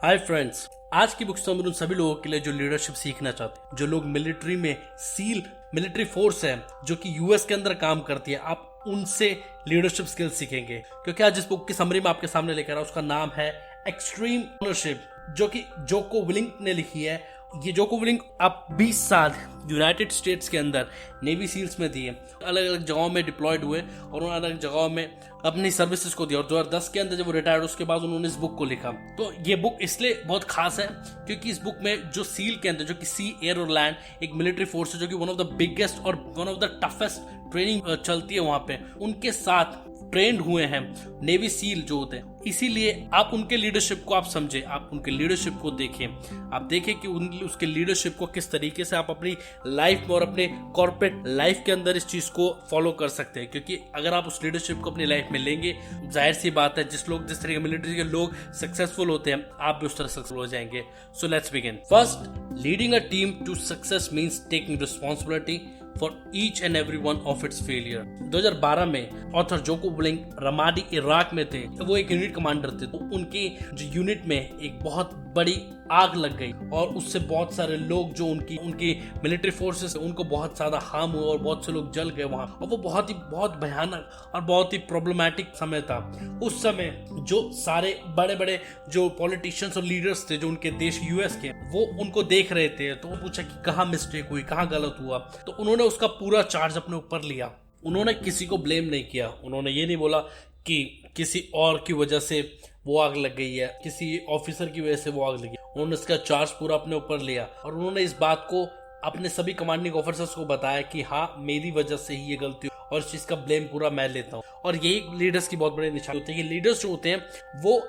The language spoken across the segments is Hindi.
हाय फ्रेंड्स, आज की बुक समर उन सभी लोगों के लिए जो लीडरशिप सीखना चाहते हैं, जो लोग मिलिट्री में सील मिलिट्री फोर्स है जो कि यूएस के अंदर काम करती है। आप उनसे लीडरशिप स्किल्स सीखेंगे, क्योंकि आज जिस बुक की समरी मैं आपके सामने लेकर आया उसका नाम है एक्सट्रीम ओनरशिप, जो कि जोको विलिंग ने लिखी है। ये जोको विलिंग आप 20 साल यूनाइटेड स्टेट्स के अंदर नेवी सील्स में दिए, अलग अलग जगहों में डिप्लॉयड हुए और उन्होंने अलग जगहों में अपनी सर्विसेज को दिया और 2010 के अंदर जब वो रिटायर्ड उसके बाद उन्होंने इस बुक को लिखा। तो ये बुक इसलिए बहुत खास है क्योंकि इस बुक में जो सील के अंदर, जो कि सी, एयर और लैंड एक मिलिट्री फोर्स है जो कि वन ऑफ द बिगेस्ट और one of the toughest training चलती है वहां पे, उनके साथ ट्रेंड हुए हैं नेवी सील जो होते हैं। इसीलिए आप उनके लीडरशिप को आप समझे, आप उनके लीडरशिप को देखें, आप देखें कि उसके लीडरशिप को किस तरीके से आप अपनी लाइफ में और अपने कॉर्पोरेट लाइफ के अंदर इस चीज को फॉलो कर सकते हैं। क्योंकि अगर आप उस लीडरशिप को अपनी लाइफ में लेंगे, जाहिर सी बात है जिस तरह के मिलिट्री के लोग सक्सेसफुल होते हैं, आप भी उस तरह सक्सेसफुल हो जाएंगे। So let's begin. First, leading a team to success means taking responsibility for each and every one of its failure. 2012 में author Jocko Willink Ramadi Iraq में थे, वो एक यूनिट कमांडर थे। तो उनकी जो यूनिट में एक बहुत बड़ी आग लग गई और उससे बहुत सारे लोग जो उनकी मिलिट्री फोर्सेस उनको बहुत ज्यादा हार्म हुआ और बहुत से लोग जल गए वहां। और वो बहुत भयानक और बहुत ही प्रॉब्लमैटिक समय था। उस समय जो सारे बड़े बड़े जो पॉलिटिशियंस और लीडर्स थे जो उनके देश यूएस के, वो उनको देख रहे थे। तो वो पूछा कि कहाँ मिस्टेक हुई, कहाँ गलत हुआ। तो उन्होंने उसका पूरा चार्ज अपने ऊपर लिया। उन्होंने किसी को ब्लेम नहीं किया। उन्होंने ये नहीं बोला कि किसी और की वजह से वो आग लग गई है, किसी ऑफिसर की वजह से वो आग लगी। उन्होंने इसका चार्ज पूरा अपने ऊपर लिया और उन्होंने इस बात को अपने सभी कमांडिंग ऑफिसर्स को बताया कि हाँ, मेरी वजह से ही ये गलती हुई और इस चीज का ब्लेम पूरा मैं लेता हूँ। और यही लीडर्स की बहुत बड़ी निशानी होती है कि लीडर्स जो होते हैं वो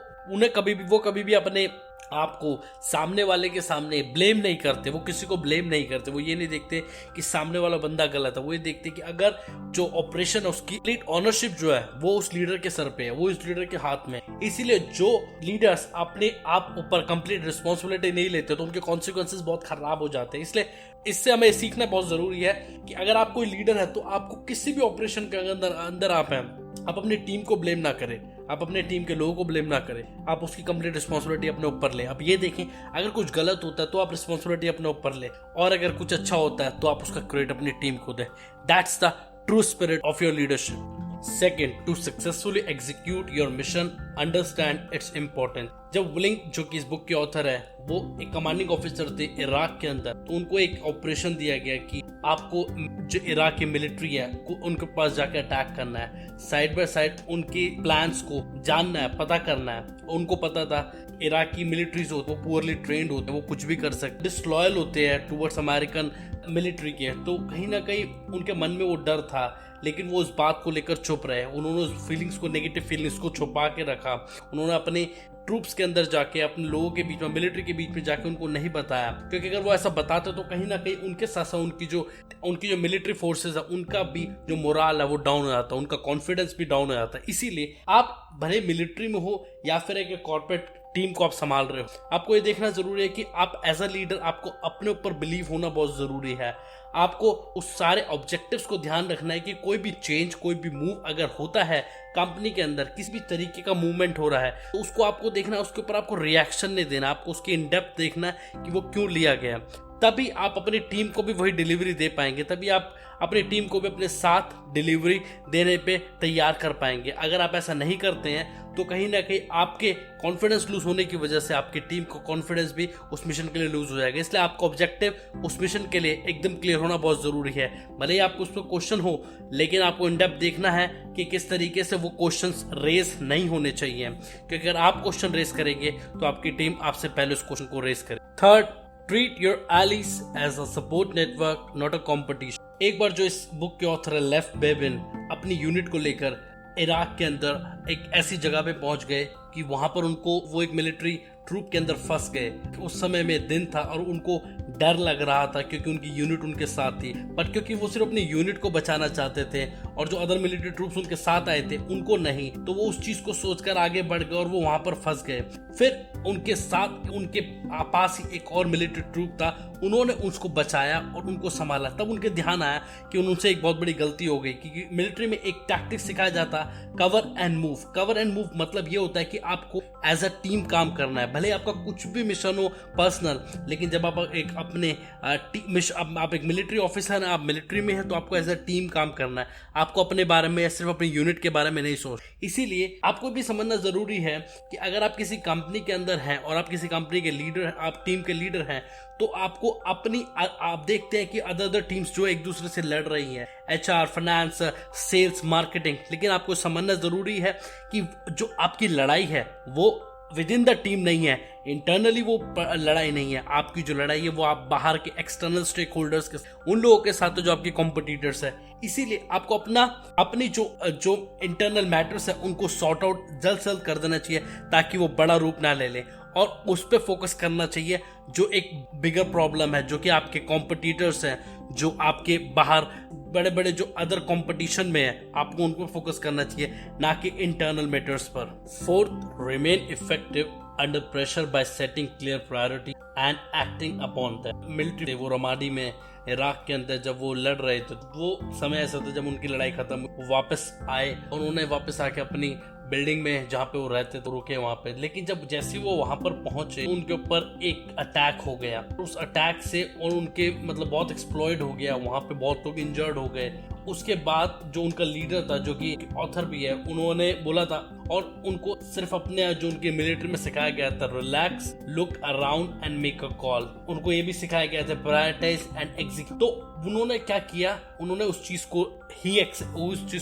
कभी भी अपने आपको सामने वाले के सामने ब्लेम नहीं करते। वो किसी को ब्लेम नहीं करते। वो ये नहीं देखते कि सामने वाला बंदा गलत है। वो ये देखते कि अगर जो ऑपरेशन है उसकी कंप्लीट ऑनरशिप जो है वो उस लीडर के सर पे है, वो इस लीडर के हाथ में। इसीलिए जो लीडर्स अपने आप ऊपर कंप्लीट रिस्पॉन्सिबिलिटी नहीं लेते तो उनके कॉन्सिक्वेंसेस बहुत खराब हो जाते हैं। इसलिए इससे हमें सीखना बहुत जरूरी है कि अगर आप कोई लीडर है तो आपको किसी भी ऑपरेशन के अंदर आप हैं, आप अपनी टीम को ब्लेम ना करें, आप अपने टीम के लोगों को ब्लेम ना करें, आप उसकी कंप्लीट रिस्पॉन्सिबिलिटी अपने ऊपर लें। आप ये देखें, अगर कुछ गलत होता है तो आप रिस्पॉन्सिबिलिटी अपने ऊपर लें, और अगर कुछ अच्छा होता है तो आप उसका क्रेडिट अपनी टीम को दें। That's the true spirit of your leadership. Second, to successfully execute your mission, understand its importance. जब विलिंग, जो कि इस बुक के ऑथर है, वो एक कमांडिंग ऑफिसर थे इराक के अंदर, तो उनको एक ऑपरेशन दिया गया कि आपको जो इराक की मिलिट्री है उनके पास जाकर अटैक करना है, साइड बाय साइड उनके प्लान्स को जानना है, पता करना है। उनको पता था इराक की मिलिट्रीज होती है वो पुअरली ट्रेंड होते हैं, वो कुछ भी कर सकते, डिसलॉयल होते हैं टुवर्ड्स अमेरिकन मिलिट्री के। तो कहीं ना कहीं उनके मन में वो डर था, लेकिन वो उस बात को लेकर चुप रहे। उन्होंने उस फीलिंग्स को, नेगेटिव फीलिंग्स को छुपा के रखा। उन्होंने अपने ट्रूप्स के अंदर जाके, अपने लोगों के बीच में, मिलिट्री के बीच में जाके उनको नहीं बताया, क्योंकि अगर वो ऐसा बताते तो कहीं ना कहीं उनके साथ साथ उनकी जो मिलिट्री फोर्सेस है उनका भी जो मोराल है वो डाउन हो जाता, उनका कॉन्फिडेंस भी डाउन हो जाता। इसीलिए आप भले मिलिट्री में हो या फिर एक कॉर्पोरेट टीम को आप संभाल रहे हो, आपको ये देखना जरूरी है कि आप एज अ लीडर, आपको अपने ऊपर बिलीव होना बहुत जरूरी है। आपको उस सारे ऑब्जेक्टिव्स को ध्यान रखना है कि कोई भी चेंज, कोई भी मूव अगर होता है कंपनी के अंदर, किसी भी तरीके का मूवमेंट हो रहा है, तो उसको आपको देखना है, उसके ऊपर आपको रिएक्शन नहीं देना, आपको उसकी इन डेप्थ देखना है कि वो क्यों लिया गया। तभी आप अपनी टीम को भी वही डिलीवरी दे पाएंगे, तभी आप अपनी टीम को भी अपने साथ डिलीवरी देने पे तैयार कर पाएंगे। अगर आप ऐसा नहीं करते हैं तो कहीं ना कहीं आपके कॉन्फिडेंस लूज होने की वजह से आपकी टीम को कॉन्फिडेंस भी उस मिशन के लिए लूज हो जाएगा। इसलिए आपका ऑब्जेक्टिव उस मिशन के लिए एकदम क्लियर होना बहुत जरूरी है। भले ही आपको उस पर क्वेश्चन हो, लेकिन आपको इन डेप्थ देखना है कि किस तरीके से वो क्वेश्चंस रेज नहीं होने चाहिए, क्योंकि अगर आप क्वेश्चन रेज करेंगे तो आपकी टीम आपसे पहले उस क्वेश्चन को रेज करे। Third, treat your allies as a support network, not a competition. एक बार जो इस बुक के ऑथर है लेफ बेबिन, अपनी यूनिट को लेकर इराक के अंदर एक ऐसी जगह पे पहुंच गए कि वहां पर उनको, वो एक मिलिट्री ट्रूप के अंदर फंस गए। उस समय में दिन था और उनको डर लग रहा था क्योंकि उनकी यूनिट उनके साथ थी, बट क्योंकि वो सिर्फ अपनी यूनिट को बचाना चाहते थे और जो अदर मिलिट्री ट्रूप्स उनके साथ आए थे उनको नहीं, तो वो उस चीज को सोचकर आगे बढ़ गए और वो वहां पर फंस गए। फिर उनके साथ उनके पास ही एक और मिलिट्री ट्रूप था, उन्होंने उसको बचाया और उनको संभाला। तब उनके ध्यान आया कि उनसे एक बहुत बड़ी गलती हो गई, क्योंकि मिलिट्री में एक टैक्टिक सिखाया जाता cover and move. Cover and move मतलब ये होता है कि आपको एज अ टीम काम करना है, भले आपका कुछ भी मिशन हो पर्सनल, लेकिन जब आप एक अपने आप एक मिलिट्री ऑफिसर हैं, आप मिलिट्री में हैं, तो आपको एज अ टीम काम करना है। आपको अपने बारे में या सिर्फ अपनी यूनिट के बारे में नहीं सोच। इसीलिए आपको भी समझना जरूरी है कि अगर आप किसी कंपनी के अंदर हैं और आप किसी कंपनी के लीडर, आप टीम के लीडर हैं, तो आपको अपनी आप देखते हैं कि अदर टीम्स जो एक दूसरे से लड़ रही हैं, HR, फाइनेंस, सेल्स, मार्केटिंग, लेकिन आपको समझना जरूरी है कि जो आपकी लड़ाई है वो विद इन द टीम नहीं है, इंटरनली वो लड़ाई नहीं है। आपकी जो लड़ाई है वो आप बाहर के एक्सटर्नल स्टेक होल्डर्स के, उन लोगों के साथ जो आपके कॉम्पिटिटर्स है। इसीलिए आपको अपनी जो इंटरनल मैटर्स है उनको सॉर्ट आउट जल्द से जल्द कर देना चाहिए, ताकि वो बड़ा रूप ना ले ले, और उस पर फोकस करना चाहिए जो एक बिगर प्रॉब्लम है, जो कि आपके कॉम्पिटिटर्स हैं, जो आपके बाहर बड़े बड़े जो अदर कंपटीशन में है, आपको उन पर फोकस करना चाहिए, ना कि इंटरनल मैटर्स पर। Fourth, remain effective under pressure by setting clear priority and acting upon that. Military वो रमाडी में इराक के अंदर जब वो लड़ रहे थे, वो समय ऐसा था जब उनकी लड़ाई खत्म, वो वापस आए और उन्होंने वापस आके अपनी बिल्डिंग में जहाँ पे वो रहते तो रुके वहां पे। लेकिन जब जैसे वो वहां पर पहुंचे, उनके ऊपर एक अटैक हो गया। उस अटैक से और उनके बहुत एक्सप्लॉइड हो गया, वहां पे बहुत लोग इंजर्ड हो गए। उसके बाद जो उनका लीडर था, जो कि ऑथर भी है, उन्होंने बोला था और उनको सिर्फ अपने जो उनके मिलिट्री में सिखाया गया था, relax, look around and make a call. उनको ये भी सिखाया गया था प्रायोरिटाइज एंड एग्जीक्यूट। तो उन्होंने क्या किया, उन्होंने उस चीज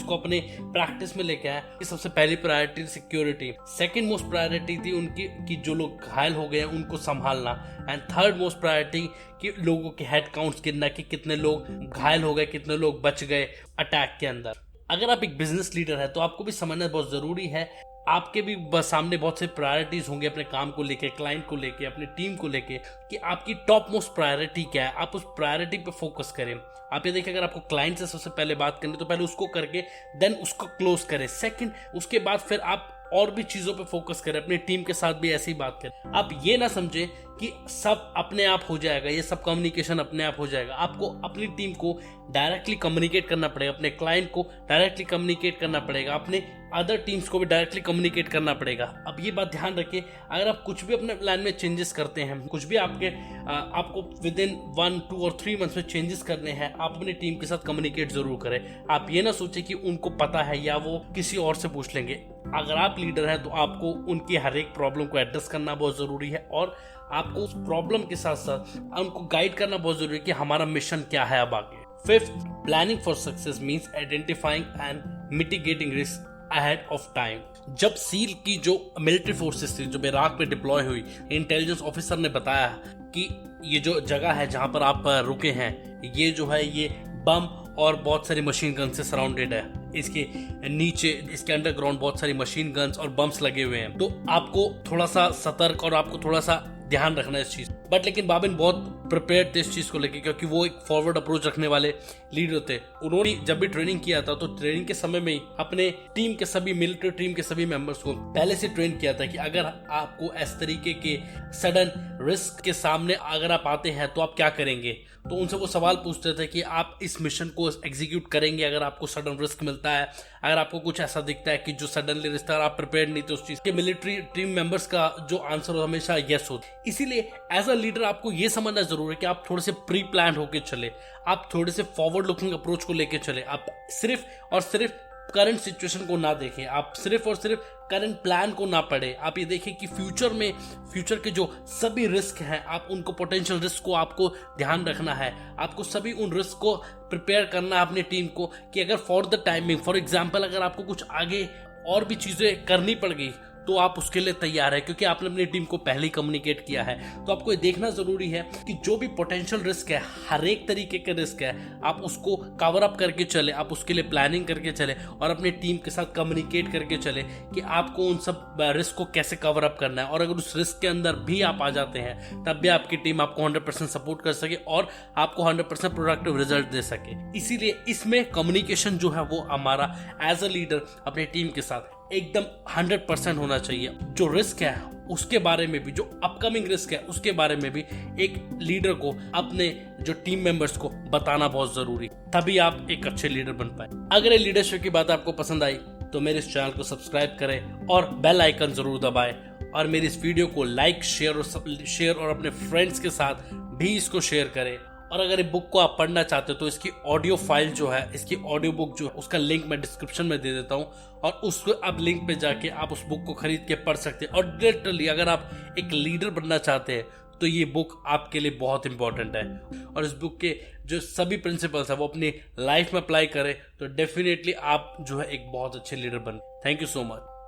को अपने प्रैक्टिस में लेके आया कि सबसे पहली priority security, second most priority थी उनकी कि जो लोग घायल हो गए उनको संभालना, एंड थर्ड मोस्ट प्रायोरिटी कि लोगों के हेड काउंट्स गिनना कि कितने लोग घायल हो गए, कितने लोग बच गए अटैक के अंदर। अगर आप एक बिजनेस लीडर है तो आपको भी समझना बहुत जरूरी है, आपके भी सामने बहुत से प्रायोरिटीज होंगे अपने काम को लेके, क्लाइंट को लेके, अपनी टीम को लेके, कि आपकी टॉप मोस्ट प्रायोरिटी क्या है। आप उस प्रायोरिटी पे फोकस करें। आप ये देखिए, अगर आपको क्लाइंट से सबसे पहले बात करनी तो पहले उसको करके देन उसको क्लोज करें। सेकंड, उसके बाद फिर आप और भी चीजों पे फोकस करें, अपनी टीम के साथ भी ऐसी बात करें। आप ये ना समझे कि सब अपने आप हो जाएगा, ये सब कम्युनिकेशन अपने आप हो जाएगा। आपको अपनी टीम को डायरेक्टली कम्युनिकेट करना पड़ेगा, अपने क्लाइंट को डायरेक्टली कम्युनिकेट करना पड़ेगा, अपने अदर टीम्स को भी डायरेक्टली कम्युनिकेट करना पड़ेगा। अब ये बात ध्यान रखिए, अगर आप कुछ भी अपने प्लान में चेंजेस करते हैं, कुछ भी आपको विद इन 1, 2 और 3 मंथ्स में चेंजेस करने हैं, आप अपनी टीम के साथ कम्युनिकेट जरूर करें। आप ये ना सोचे कि उनको पता है या वो किसी और से पूछ लेंगे। अगर आप लीडर हैं तो आपको उनकी हर एक प्रॉब्लम को एड्रेस करना बहुत जरूरी है, और आपको उस प्रॉब्लम के साथ साथ उनको गाइड करना बहुत जरूरी है कि हमारा मिशन क्या है अब आगे। Fifth, planning for success means identifying and mitigating risk ahead of time. जब सील की जो मिलिट्री फोर्सेस थी जो इराक पे डिप्लॉय हुई, इंटेलिजेंस ऑफिसर ने बताया कि ये जो जगह है जहां पर आप रुके हैं, ये जो है ये बम और बहुत सारी मशीन गन से सराउंडेड है। इसके नीचे, इसके अंडरग्राउंड बहुत सारी मशीन गन्स और बम्स लगे हुए हैं। तो आपको थोड़ा सा सतर्क और आपको थोड़ा सा ध्यान रखना है इस चीज। बट लेकिन बाबिन बहुत प्रिपेयर्ड थे इस चीज को लेकर, क्योंकि वो एक फॉरवर्ड अप्रोच रखने वाले लीडर थे। उन्होंने जब भी ट्रेनिंग किया था तो ट्रेनिंग के समय में ही अपने टीम के सभी मिलिट्री टीम के सभी मेंबर्स को पहले से ट्रेन किया था कि अगर आपको इस तरीके के सडन रिस्क के सामने अगर आप आते हैं तो आप क्या करेंगे। तो उनसे वो सवाल पूछते थे कि आप इस मिशन को एग्जीक्यूट करेंगे अगर आपको सडन रिस्क मिलता है, अगर आपको कुछ ऐसा दिखता है कि जो सडनली रिस्क है आप प्रिपेयर नहीं थे उस चीज के। मिलिट्री टीम मेंबर्स का जो आंसर हमेशा यस होता। इसीलिए एज अ लीडर आपको ये समझना जरूरी है कि आप थोड़े से प्री प्लान होकर चले, आप थोड़े से फॉरवर्ड लुकिंग अप्रोच को लेकर चले। आप सिर्फ और सिर्फ करंट सिचुएशन को ना देखें, आप सिर्फ और सिर्फ करंट प्लान को ना पढ़े। आप ये देखें कि फ्यूचर के जो सभी रिस्क हैं, आप उनको, पोटेंशियल रिस्क को आपको ध्यान रखना है। आपको सभी उन रिस्क को प्रिपेयर करना है अपनी टीम को, कि अगर for the timing, for example अगर आपको कुछ आगे और भी चीजें करनी पड़ गई तो आप उसके लिए तैयार है, क्योंकि आपने अपनी टीम को पहले ही कम्युनिकेट किया है। तो आपको ये देखना जरूरी है कि जो भी पोटेंशियल रिस्क है, हर एक तरीके के रिस्क है, आप उसको कवर अप करके चले, आप उसके लिए प्लानिंग करके चले और अपनी टीम के साथ कम्युनिकेट करके चले कि आपको उन सब रिस्क को कैसे कवर अप करना है। और अगर उस रिस्क के अंदर भी आप आ जाते हैं तब भी आपकी टीम आपको 100% सपोर्ट कर सके और आपको 100% प्रोडक्टिव रिजल्ट दे सके। इसीलिए इसमें कम्युनिकेशन जो है वो हमारा एज अ लीडर अपनी टीम के साथ एकदम 100% होना चाहिए। जो रिस्क है उसके बारे में भी, जो अपकमिंग रिस्क है उसके बारे में भी एक लीडर को अपने जो टीम मेंबर्स को बताना बहुत जरूरी, तभी आप एक अच्छे लीडर बन पाए। अगर ये लीडरशिप की बात आपको पसंद आई तो मेरे इस चैनल को सब्सक्राइब करें और बेल आइकन जरूर दबाएं, और मेरी इस वीडियो को लाइक, शेयर और अपने फ्रेंड्स के साथ भी इसको शेयर करें। और अगर ये बुक को आप पढ़ना चाहते हो तो इसकी ऑडियो फाइल जो है, इसकी ऑडियो बुक जो है, उसका लिंक मैं डिस्क्रिप्शन में दे देता हूँ, और उसको आप लिंक पे जाके आप उस बुक को खरीद के पढ़ सकते हैं। और लिटरली अगर आप एक लीडर बनना चाहते हैं तो ये बुक आपके लिए बहुत इंपॉर्टेंट है, और इस बुक के जो सभी प्रिंसिपल्स है वो अपनी लाइफ में अप्लाई करें तो डेफिनेटली आप जो है एक बहुत अच्छे लीडर बन। Thank you so much.